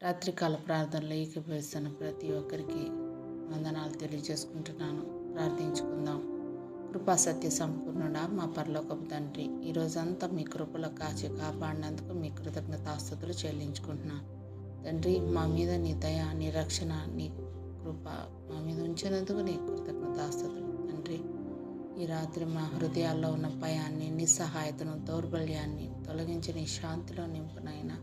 రాత్రికాల ప్రార్థనలో ఏకీభవిస్తున్న ప్రతి ఒక్కరికి వందనాలు తెలియజేసుకుంటున్నాను. ప్రార్థించుకుందాం. కృపా సత్య సంపూర్ణుడా మా పరలోకపు తండ్రి, ఈ రోజంతా మీ కృపలో కాచి కాపాడినందుకు మీ కృతజ్ఞతాస్తుతులు చెల్లించుకుంటున్నాను. తండ్రి, మా మీద నీ దయ, నీ రక్షణ, నీ కృప మా మీద ఉంచినందుకు నీ కృతజ్ఞతాస్తుతులు. తండ్రి, ఈ రాత్రి మా హృదయాల్లో ఉన్న భయాన్ని, నిస్సహాయతను, దౌర్బల్యాన్ని తొలగించి నీ శాంతిలో నింపునైనా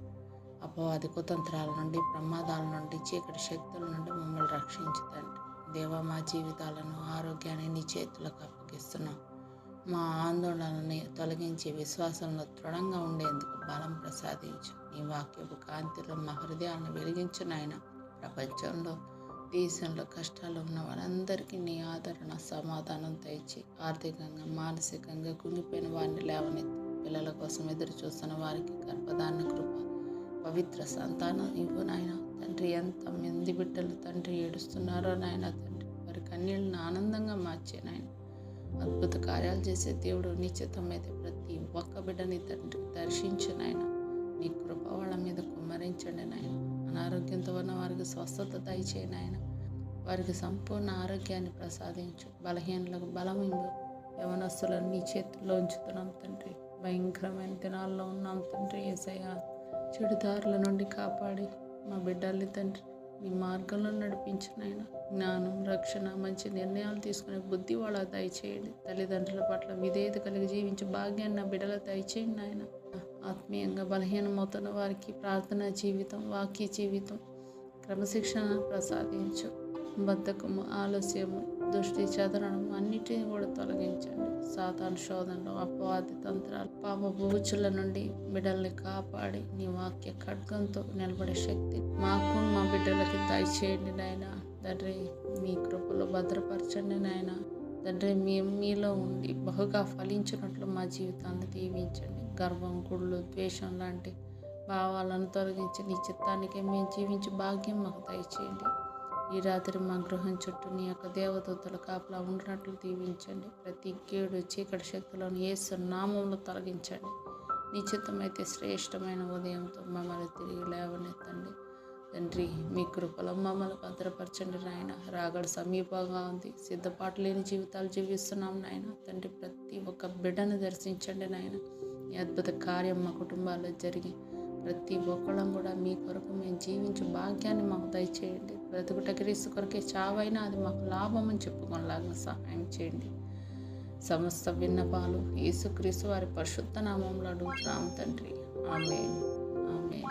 అపవాది కుతంత్రాల నుండి, ప్రమాదాల నుండి, చీకటి శక్తుల నుండి మమ్మల్ని రక్షించుతండి. దేవా, మా జీవితాలను, ఆరోగ్యాన్ని నీ చేతులకు అప్పగిస్తున్నాం. మా ఆందోళనని తొలగించి విశ్వాసంలో దృఢంగా ఉండేందుకు బలం ప్రసాదించు. నీ వాక్యపు కాంతిలో మా హృదయాలను వెలిగించు నాయన. ప్రపంచంలో, దేశంలో కష్టాలు ఉన్న వారందరికీ నీ ఆదరణ, సమాధానం తెచ్చి ఆర్థికంగా, మానసికంగా కుంగిపోయిన వారిని లేవనెత్తి, పిల్లల కోసం ఎదురు చూస్తున్న వారికి గర్భధారణ కృప, పవిత్ర సంతానం ఇవ్వు నాయన. తండ్రి, ఎంతమంది బిడ్డలు తండ్రి ఏడుస్తున్నారో నాయన, తండ్రి వారి కన్నీళ్ళని ఆనందంగా మార్చే నాయన. అద్భుత కార్యాలు చేసే దేవుడు, నిశ్చితమైతే ప్రతి ఒక్క బిడ్డని తండ్రి దర్శించు నాయన. నీ కృప వాళ్ళ మీద కుమ్మరించండి నాయన. అనారోగ్యంతో ఉన్న వారికి స్వస్థత దయచేయి నాయన. వారికి సంపూర్ణ ఆరోగ్యాన్ని ప్రసాదించు. బలహీనలకు బలం ఇవ్వు. యవనస్తులను నీ చేతుల్లో ఉంచుతున్నాం తండ్రి. భయంకరమైన దినాల్లో ఉన్నాం తండ్రి. యేసయ్యా, చెడుదారుల నుండి కాపాడి మా బిడ్డల్ని తండ్రి నీ మార్గంలో నడిపించిన ఆయన. జ్ఞానం, రక్షణ, మంచి నిర్ణయాలు తీసుకునే బుద్ధి వాళ్ళ దయచేయండి. తల్లిదండ్రుల పట్ల విధేయత కలిగి జీవించే భాగ్యాన్ని నా బిడ్డల దయచేయండి ఆయన. ఆత్మీయంగా బలహీనమవుతున్న వారికి ప్రార్థనా జీవితం, వాక్య జీవితం, క్రమశిక్షణ ప్రసాదించు. బద్ధకము, ఆలస్యము, దృష్టి చెదరడం అన్నిటిని కూడా తొలగించండి. సాతాను శోధనలు, అపవాది తంత్రాలు, పాప బూచుల నుండి బిడ్డల్ని కాపాడి నీ వాక్య ఖడ్గంతో నిలబడే శక్తి మాకు, మా బిడ్డలకి దయచేయండి నాయన. తండ్రి, మీ కృపలో భద్రపరచండి నాయన. తండ్రి, మీలో ఉండి బహుగా ఫలించినట్లు మా జీవితాన్ని దీవించండి. గర్వం, కుళ్ళు, ద్వేషం లాంటి భావాలను తొలగించి నీ చిత్తానికి మేము జీవించే భాగ్యం మాకు దయచేయండి. ఈ రాత్రి మా గృహం చుట్టూ నీ యొక్క దేవదూతల కాపలా ఉండినట్లు దీవించండి. ప్రతి కీడు, చీకటి శక్తులను యేసు నామంలో తొలగించండి. నిశ్చితమైతే శ్రేష్టమైన ఉదయంతో మమ్మల్ని తిరిగి లేవనెత్తండి. తండ్రి, మీ కృపలో మమ్మల్ని భద్రపరచండి నాయన. రాగడ సమీపంగా ఉంది. సిద్ధపాటు లేని జీవితాలు జీవిస్తున్నాం నాయన. తండ్రి, ప్రతి ఒక్క బిడ్డను దర్శించండి నాయన. ఈ అద్భుత కార్యం మా కుటుంబాల్లో జరిగి ప్రతి ఒక్కళ్ళం కూడా మీ కొరకు మేము జీవించే భాగ్యాన్ని మాకు దయచేయండి. బ్రతుకుట క్రీస్తు కొరకే, చావైనా అది మాకు లాభం అని చెప్పుకోలాగా సహాయం చేయండి. సమస్త విన్నపాలు యేసుక్రీస్తు వారి పరిశుద్ధ నామంలో అడుగుతున్నాం తండ్రి. ఆమేన్, ఆమేన్.